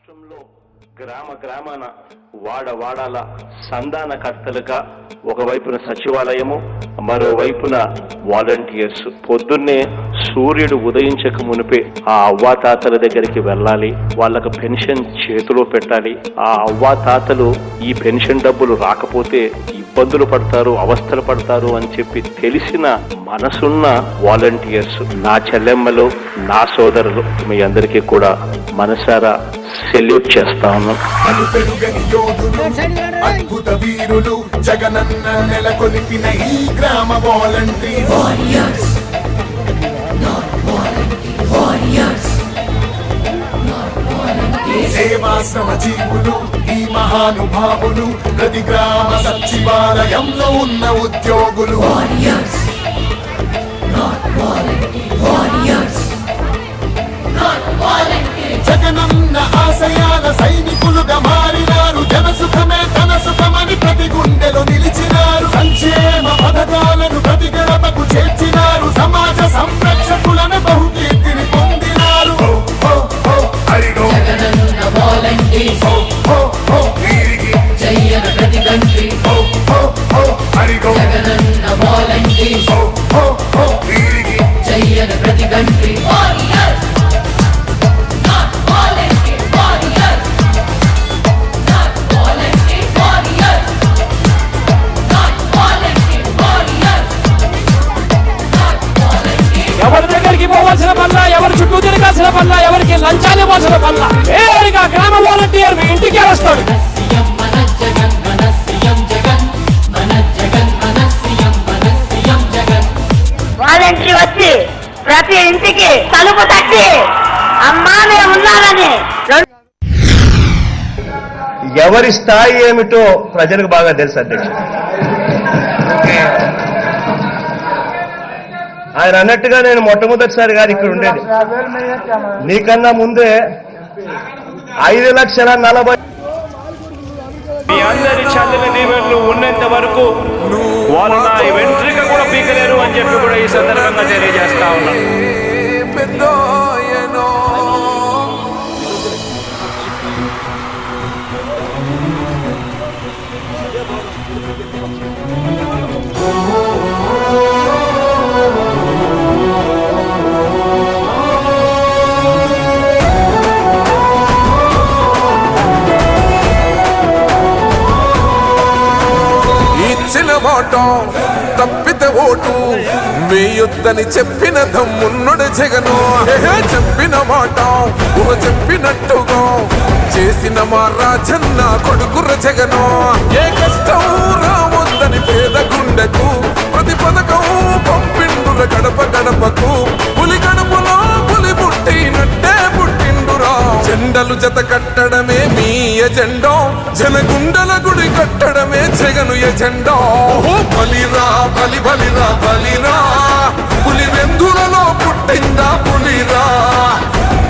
రాష్ట్రంలో గ్రామ గ్రామాన వాడాల సంధానకర్తలుగా ఒకవైపున సచివాలయము, మరోవైపున వాలంటీర్స్. పొద్దున్నే సూర్యుడు ఉదయించక మునిపే ఆ అవ్వాతాతల దగ్గరికి వెళ్ళాలి, వాళ్ళకు పెన్షన్ చేతిలో పెట్టాలి. ఆ అవ్వాతాతలు ఈ పెన్షన్ డబ్బులు రాకపోతే ఇబ్బందులు పడతారు, అవస్థలు పడతారు అని చెప్పి తెలిసిన మనసున్న వాలంటీర్స్, నా చెల్లెమ్మలు, నా సోదరులు, మీ అందరికీ కూడా మనసారా సెల్యూట్ చేస్తా ఉన్నాం. అద్భుత వీరులు జగనన్న నెలకొల్పిన ఈ గ్రామ వాలంటీర్స్, సేవా శ్రమజీవులు, ఈ మహానుభావులు, ప్రతి గ్రామ సచివాలయంలో ఉన్న ఉద్యోగులు. జగనన్న ఆశయాల సైనికులుగా మారినారు, జనసుఖమే తన సుఖమని ప్రతి గుండెలో నిలిచినారు. సంక్షేమ పథకాలను ప్రతి గడపకు చేర్చినారు, సమాజ సంరక్షకులను బహుకీర్తిని పొందినారు. ప్రతి గంటి ఎవరి దగ్గరికి పోవాల్సిన పనుల, ఎవరి చుట్టూ తిరగాల్సిన పనుల, ఎవరికి లంచాలు ఇవ్వాల్సిన పనుల, వేరుగా గ్రామ వాలంటీర్ మీ ఇంటికి వస్తాడు. వాలంటీర్ వచ్చి ప్రతి ఇంటికి తలుపు తట్టి అమ్మా మేము ఉన్నారని. ఎవరి స్థాయి ఏమిటో ప్రజలకు బాగా తెలుసు అధ్యక్షుడు. ఆయన అన్నట్టుగా నేను మొట్టమొదటిసారి గారు ఇక్కడ ఉండేది, నీకన్నా ముందే 5,40,000. మీ అందరి చల్లని దీవెనలు ఉన్నంత వరకు వాళ్ళు నా వెంట్రిక కూడా పీకలేరు అని చెప్పి కూడా ఈ సందర్భంగా తెలియజేస్తా ఉన్నాను. తప్పితే ఓటు వేయొద్దని చెప్పిన దమ్మున్నడు జగను. చెప్పిన మాట చెప్పినట్టుగా చేసిన మా రాజన్న కొడుకుర జగను. ఏ కష్టం రావద్దని పేద గుండెకు ప్రతి పథకం పంపిండుర గడప గడపకు. పులి గడపలో పులి పుట్టినట్టే పుట్టిండురా. జెండలు జత కట్టడమే మీ ఎజెండా, జనగుండల గుడి కట్టడమే జగను ఎజెండా. బలిరా బలి బలిరా బలిరా, పులి వెందులలో పుట్టిందా పులిరా.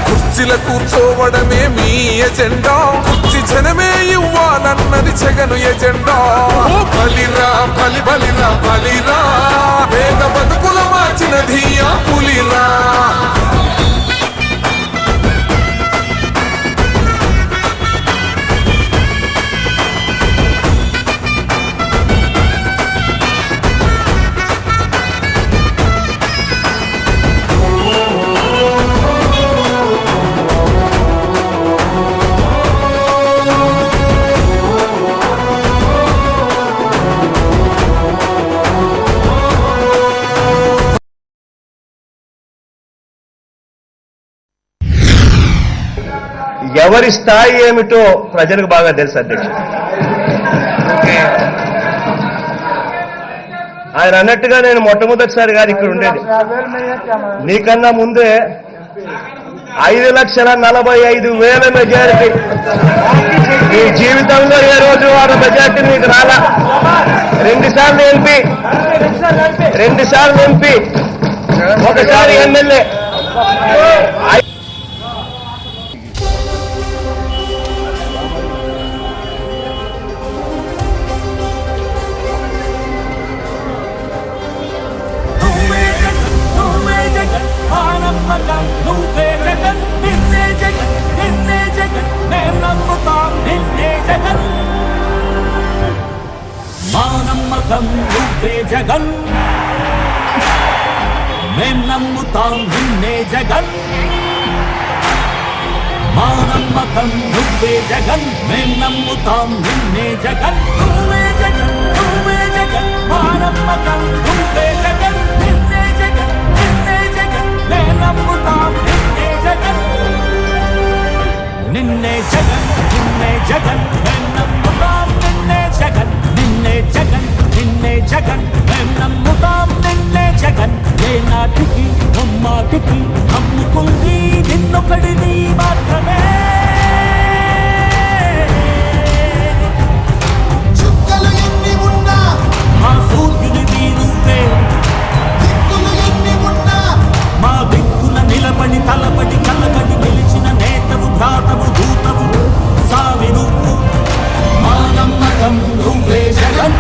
కుర్చీల కూర్చోవడమే మీ ఎజెండా, కుర్చీ జనమే ఇవ్వాలన్నది జగను ఎజెండా. బలిరా బలి బలిరా బలిరా, పేద బతుకుల మార్చినది ఆ పులిరా. ఎవరి స్థాయి ఏమిటో ప్రజలకు బాగా తెలుసు అధ్యక్షుడు. ఆయన అన్నట్టుగా నేను మొట్టమొదటిసారి గారు ఇక్కడ ఉండేది, నీకన్నా ముందే 5,45,000 మెజారిటీ. ఈ జీవితంలో ఏ రోజు వారు మెజారిటీ మీకు రాలా. 2 సార్లు ఎంపీ, 2 సార్లు ఎంపీ, ఒకసారి ఎమ్మెల్యే. నువ్వే జగన్, నిన్నే జగన్, నమ్మకం నువ్వే జగన్ మేం నమ్ముతాం నిన్నే జగన్ మా నమ్మకం నువ్వే జగన్ మేం నమ్ముతాం నిన్నే జగన్ నువ్వే జగన్ నువ్వే జగన్ మా నమ్మకం నువ్వే జగన్ నిన్నే జగన్ నిన్నే జగన్ మేం నమ్ముతాం నిన్నే జగన్ నిన్నే జగన్ నిన్నే జగన్ మేం నమ్ముతాం నిన్నే జగన్ నిన్నే జగన్ నిన్నే జగన్ మేం నమ్ముతాం నిన్నే జగన్ ఏ నాటికి నమ్మాటికి నమ్ముకుంది నిన్నొకడిని మాత్రమే చుక్కలు ఎన్ని ఉన్నా మా సూర్యునివి నువ్వే దిక్కులు ఎన్ని ఉన్నా మా దిక్కుల నిలబడి తలబడి కలబడి నిలిచిన నేతవు భ్రాతవు దూతవు సావి నువ్వు మా నమ్మకం నువ్వే జగన్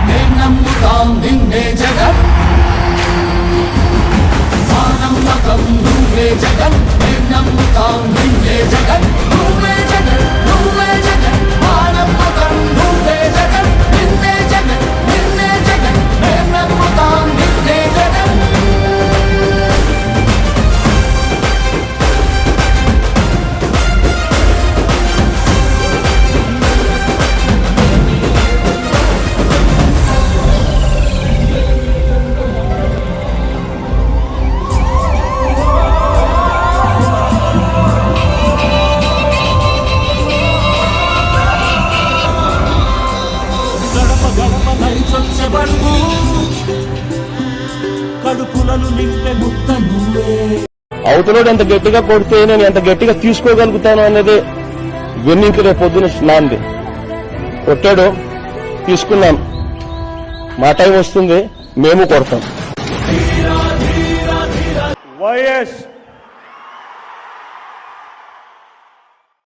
మేం నమ్ముతాం నిన్నే జగన్ మా నమ్మకం నువ్వే జగన్ మేం నమ్ముతాం నిన్నే జగన్ నువ్వే జగన్ నువ్వే జగన్ మా నమ్మకం నువ్వే జగన్ నిన్నే జగన్ నిన్నే జగన్ మేం నమ్ముతాం నిన్నే జగన్ గడప గడప నడిచొచ్చబడుగు కడుపులను నింపే ముత్త నువ్వే అవతలోడు ఎంత గట్టిగా కొడితే నేను ఎంత గట్టిగా తీసుకోగలుగుతాను అనేది వెన్నింకి రేపు పొద్దున నాంది. కొట్టాడు, తీసుకున్నాం, మా టైం వస్తుంది, మేము కొడతాం. వైఎస్